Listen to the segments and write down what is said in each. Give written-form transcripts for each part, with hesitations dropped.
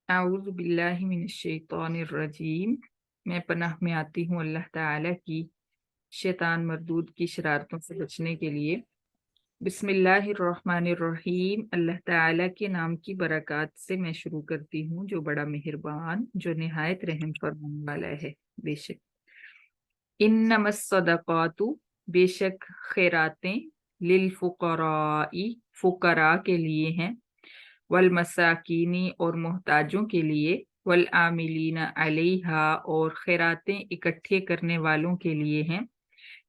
अऊज़ु बिल्लाहि मिनश्शैतानिर्रजीम। मैं पनाह में आती हूँ अल्लाह ताला की शैतान मरदूद की शरारतों से बचने के लिए। बिस्मिल्लाहिर्रहमानिर्रहीम। अल्लाह ताला के नाम की बरकत से मैं शुरू करती हूँ, जो बड़ा मेहरबान, जो निहायत रहम फरमाने वाला है। बेशक इन्नमस सदक़ातु, बेशक खैरातें, लिल फुक़राई, फुकरा के लिए हैं, वल मसाकीनी और मोहताजों के लिए, वल आमिलीना अलैहा और खैरातें इकट्ठे करने वालों के लिए हैं,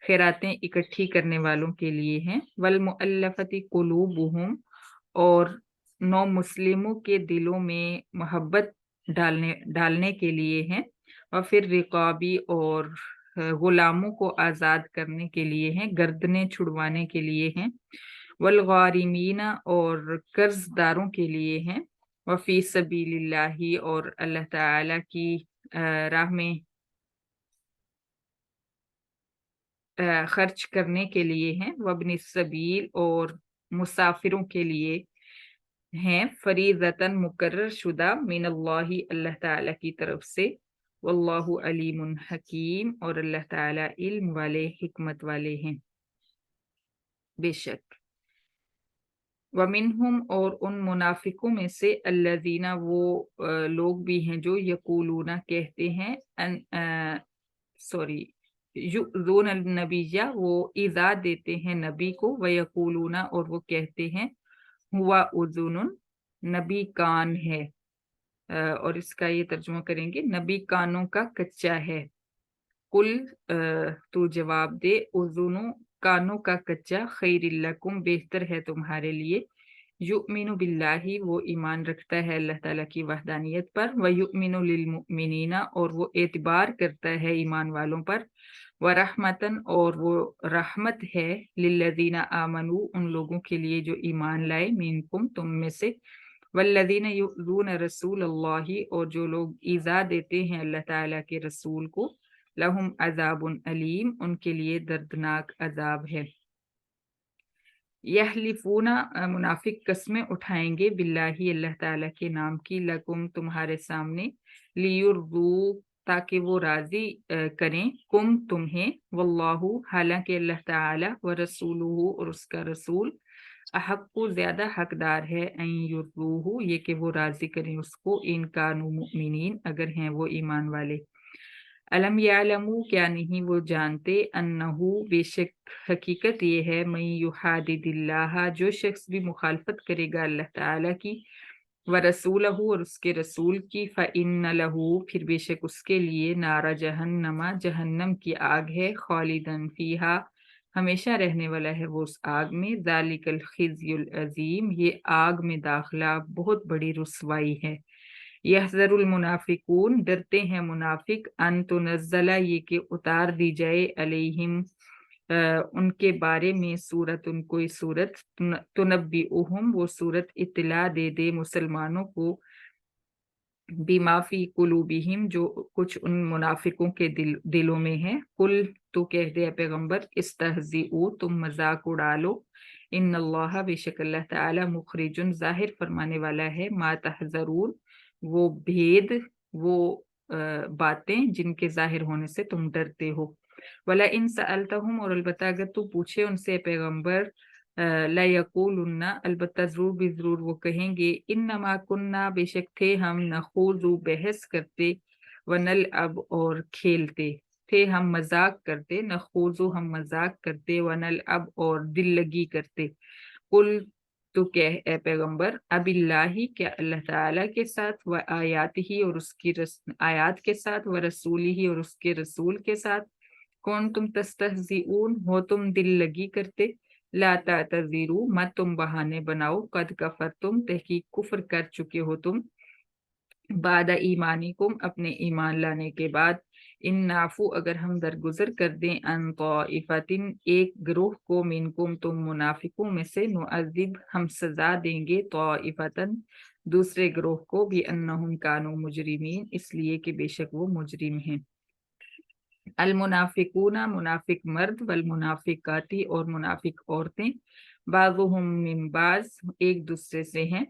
खैरातें इकट्ठी करने वालों के लिए हैं, वल मुअल्लफती कुलूबुहुम और नौ मुस्लिमों के दिलों में मोहब्बत डालने डालने के लिए हैं, और फिर रिकाबी और गुलामों को आज़ाद करने के लिए हैं, गर्दनें छुड़वाने के लिए हैं, वलगारिमीना और कर्जदारों के लिए हैं, वफ़ी सबीलिल्लाही और अल्लाह ताला की राह में खर्च करने के लिए हैं, वब्नि सबील और मुसाफिरों के लिए हैं, फरीज़तन मुकर्रर शुदा मिनल्लाही, अल्लाह ताला की तरफ से, वल्लाहु अलीमुन हकीम और अल्लाह ताला इल्म वाले हिकमत वाले हैं। बेशक वमिनहुम और उन मुनाफिकों में से अल्लज़ीना वो लोग भी हैं जो यकूलूना कहते हैं सॉरी युज़ून नबिया, वो इज़ा देते हैं नबी को, व यकूलूना और वो कहते हैं हुआ उज़ुनुन, नबी कान है। और इसका ये तर्जुमा करेंगे, नबी कानों का कच्चा है। कुल तू जवाब दे, उज़ुनु कानों का कच्चा, खैरिल्लकुम बेहतर है तुम्हारे लिए। युमिनु बिल्लाही वो ईमान रखता है अल्लाह ताला की वहदानियत पर, व युमिनु लिल मुमिनीना और वो एतबार करता है ईमान वालों पर, व रहमतन और वो रहमत है, लिल्लज़ीना आमनू उन लोगों के लिए जो ईमान लाए, मिनकुम तुम में से, वल्लज़ीना युज़ून रसूल अल्लाही और जो लोग ईज़ा देते हैं अल्लाह ताला के रसूल को, लहुम अज़ाबुन अलीम उनके लिए दर्दनाक अजाब है। यहलिफूना मुनाफिक कस्में उठाएंगे, बिल्लाही अल्लाह ताला के नाम की, लकुम तुम्हारे सामने, लियुर्दू ताकि वो राजी करें, कुम तुम्हें, वल्लाहु हालांकि अल्लाह ताला व रसूलुहु और उसका रसूल, अहक्कु ज्यादा हकदार है, अन युर्दूहु ये कि वो राजी करें उसको, इन कानू मुमिनीन अगर हैं वो ईमान वाले। अलम यालमू क्या नहीं वो जानते, अन्नहु बेशक हकीकत ये है, मैं युहादिदिल्लाह जो शख्स भी मुखालफत करेगा अल्लाह ताला की, व रसूलहु और उसके रसूल की, फ़इन्न लहू फिर बेशक उसके लिए, नारा जहन्नमा जहन्नम की आग है, खालिदन फीहा हमेशा रहने वाला है वो उस आग में, ज़ालिकल खिज़्युल अज़ीम ये आग में दाखिला बहुत बड़ी रुसवाई है। यहज़रुल मुनाफिकून डरते हैं मुनाफिक, अन तुनज़्ज़ला ये कि उतार दी जाए, अलैहिम उनके बारे में, सूरत कोई सूरत, तुनब्बिउहुम वो सूरत इत्तला दे दे मुसलमानों को, बिमाफी कुलूबिहिम जो कुछ उन मुनाफिकों के दिलों में है। कुल तो कह दे पैगंबर, इस्तहज़िऊ तुम मजाक उड़ा लो, इन्नल्लाह बेशक अल्लाह ताला मुखरिजुन जाहिर फरमाने वाला है, मा तहज़रून वो भेद, वो बातें जिनके जाहिर होने से तुम डरते हो। वला इन सअलतहुम और अलबत्ता अगर तू पूछे उनसे पैगंबर, ला यकूलुन्ना अलबत्ता जरूर भी जरूर वो कहेंगे, इन्नमा कुन्ना बेशक थे हम, नखूज़ु बहस करते, वनल अब और खेलते, थे हम मजाक करते, नखूज़ु हम मजाक करते, वनल अब और दिल लगी करते। कुल तो कह ए पैगंबर, अबिल्लाही क्या अल्लाह ताला के साथ, व आयात ही और उसकी आयात के साथ, व रसूली ही और उसके रसूल के साथ, कौन तुम तस्तहज़िऊन हो तुम दिल लगी करते, ला तातज़िरू मत तुम बहाने बनाओ, कद कफर तुम तहकीक कुफ्र कर चुके हो तुम, बाद ईमानिकुम अपने ईमान लाने के बाद, इन नाफू अगर हम दरगुजर कर दें, अन तौइफतिन एक ग्रोह को, मिनकुम तुम मुनाफिकों में से, नुअज़िब हम सजा देंगे, तौइफतन दूसरे ग्रोह को भी, अन्नहुम कानू मुजरिमीन इसलिए कि बेशक वो मुजरिम हैं। अल मुनाफिकूना मुनाफिक मर्द, वल मुनाफिकाती और मुनाफिक औरतें, बाज़ुहुम मिन बाज़ एक दूसरे से हैं,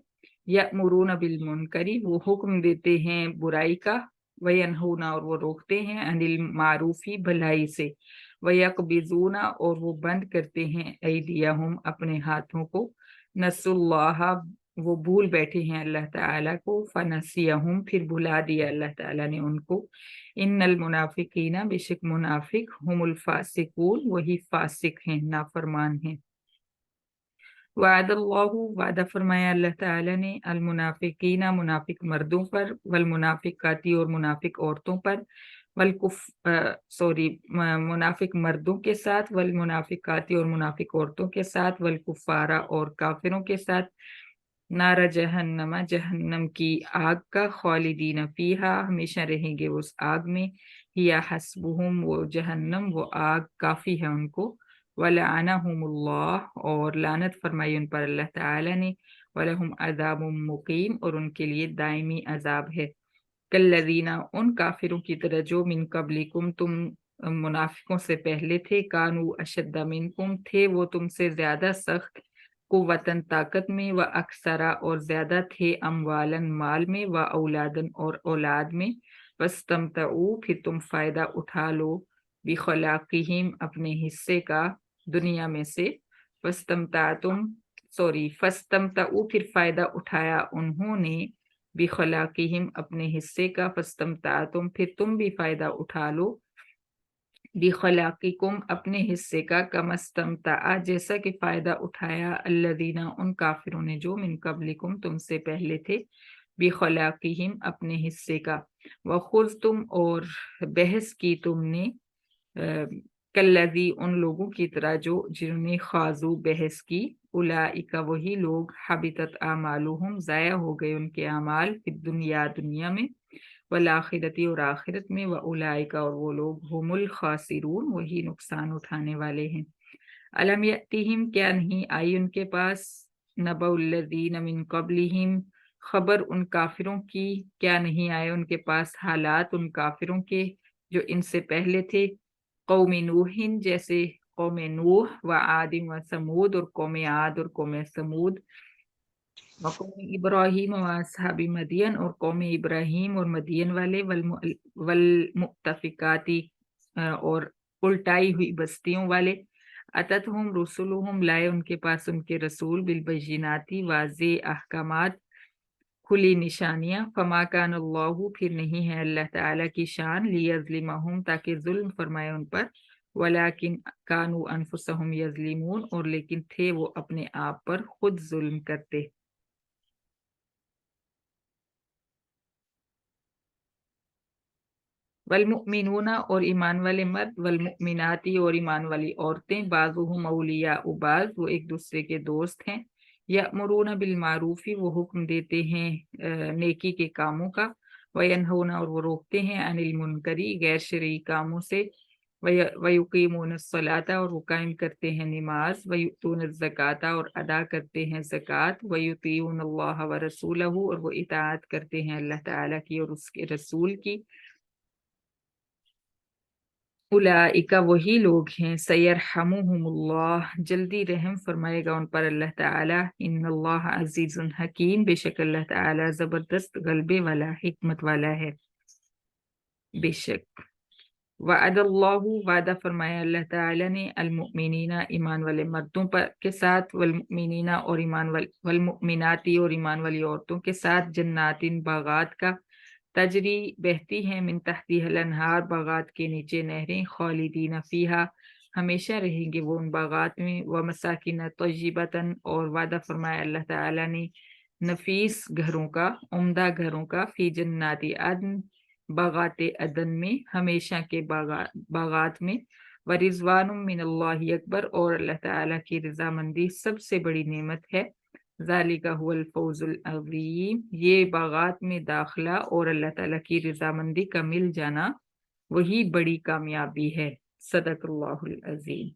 यअमुरून बिलमुनकरी वो हुक्म देते हैं बुराई का, वयनहूना और वो रोकते हैं अनिल मारूफी भलाई से, वयकबिजूना और वो बंद करते हैं ऐदियहुम अपने हाथों को, नसुल्लाह वो भूल बैठे हैं अल्लाह ताला को, फनसियहुम फिर भुला दिया अल्लाह ताला ने उनको, इन्नल मुनाफिकीना बेशक मुनाफिक हुमुल फासिकून वही फासिक हैं नाफरमान हैं। वादल्लाहु वादा फरमाया अल्लाह ताला ने अल मुनाफिकीना मुनाफिक मर्दों पर, वल मुनाफिकाती और मुनाफिक औरतों पर, वल मुनाफिक मर्दों के साथ, वल मुनाफिकाती और मुनाफिक औरतों के साथ, वल कुफारा और काफिरों के साथ, नारा जहन्नमा जहन्नम की आग का, खालिदीन फीहा हमेशा रहेंगे उस आग में, हिया हस्बुहुम वो जहन्नम वो आग काफी है उनको, वलअनहुमुल्लाह और लानत फरमाई उन पर अल्लाह ताला ने, वलहुम अज़ाबुम मुकीम और उनके लिए दायमी अजाब है। कल्लज़ीना उन काफिरों की तरह जो मिन कबलिकुम तुम मुनाफिकों से पहले थे, कानू अशद्दा मिनकुम थे वो तुमसे ज्यादा सख्त, कुव्वतन ताकत में, व अक्सरा और ज्यादा थे, अमवालन माल में, व औलादन और औलाद में, वस्तमतऊ फिर तुम फायदा उठा लो, बिखलाकिहिम अपने हिस्से का दुनिया में से, फस्तमतऊ फिर फायदा उठाया उन्होंने, बिखलाकिहिम अपने हिस्से का, फस्तमतअतुम फिर तुम भी फायदा उठा लो, बिखलाकिकुम अपने हिस्से का, कमस्तमतआ जैसा कि फायदा उठाया अल्लदीना उन काफिरों ने जो मिन कबलिकुम तुमसे पहले थे, बिखलाकिहिम अपने हिस्से का, वखुज़तुम और बहस की तुमने, कल्लज़ी उन लोगों की तरह जो जिन्होंने खाजू बहस की, उलाइका वही लोग, हबितत आमालुहुम ज़ाया हो गए उनके अमाल, फिद दुनिया दुनिया में, वल आखिरती और आखिरत में, व उलाइका और वो लोग, हुमुल खासिरून वही नुकसान उठाने वाले हैं। अलम यअतिहिम क्या नहीं आई उनके पास, नबउल्लज़ीन मिन क़ब्लिहिम खबर उन काफिरों की, क्या नहीं आए उनके पास हालात उन काफिरों के जो इनसे पहले थे, कौम नूहिन जैसे कौम नूह, व आदिम व समूद और कौम आद और कौम समूद, व कौम इब्राहीम व असहाबी मदियन और कौम इब्राहीम और मदियन वाले, वल मुत्तफिकाती और उल्टाई हुई बस्तियों वाले, अततहुम रुसुलुहुम लाए उनके पास उनके रसूल, बिलबय्यिनाति वाज़े अहकामात खुली निशानियां, फमा कान अल्लाहु फिर नहीं है अल्लाह ताला की शान, लियज़लिमहुम ताकि जुल्म फरमाए उन पर, वलाकिन कानू अनफुसहुम यज़लिमून और लेकिन थे वो अपने आप पर खुद जुल्म करते। वलमुमिनूना और ईमान वाले मर्द, वलमुमिनाती और ईमान वाली औरतें, बाज़ुहुम औलियाउ बाज़ वो एक दूसरे के दोस्त हैं, यअमुरूना बिल मारूफी वो हुक्म देते हैं नेकी के कामों का, वयनहूना और वो रोकते हैं अनिल मुनकरी गैर शरई कामों से, वयुकीमून सलाता और वो कायम करते हैं नमाज, वयुतून ज़काता और अदा करते हैं ज़कात, वयुतीऊन अल्लाह व रसूलहू और वो इताअत करते हैं अल्लाह ताला की और उसके रसूल की, उलाइका वही लोग हैं, सयरहमुहुमुल्लाह जल्दी रहम फरमाएगा उन पर अल्लाह ताला, इन्नल्लाह अजीजुन हकीम बेशक अल्लाह ताला जबरदस्त गलबे वाला हिकमत वाला है। बेशक वअदल्लाहु वादा फरमाया अल्लाह ताला ने अलमुमिनीना ईमान वाले मर्दों पर के साथ, वलमुमिनीना और वलमुमिनाती और ईमान वाली औरतों के साथ, जन्नातिन बागात का, तजरी बहती हैं, मिन तहतिहल अनहार बागात के नीचे नहरें, खालिदीन फीहा हमेशा रहेंगे वो उन बागात में, व मसाकिन तय्यिबतन और वादा फरमाया अल्लाह ताला ने नफीस घरों का, उम्दा घरों का, फी जन्नाति अदन बागात अदन में हमेशा के बागात में, व रिजवानुम मिनल्लाहि अकबर और अल्लाह ताला की रजामंदी सबसे बड़ी नेमत है, ज़ालिका हुवल फौजुल अज़ीम ये बागात में दाखिला और अल्लाह ताला की रजामंदी का मिल जाना वही बड़ी कामयाबी है। सदक़ल्लाहुल अज़ीम।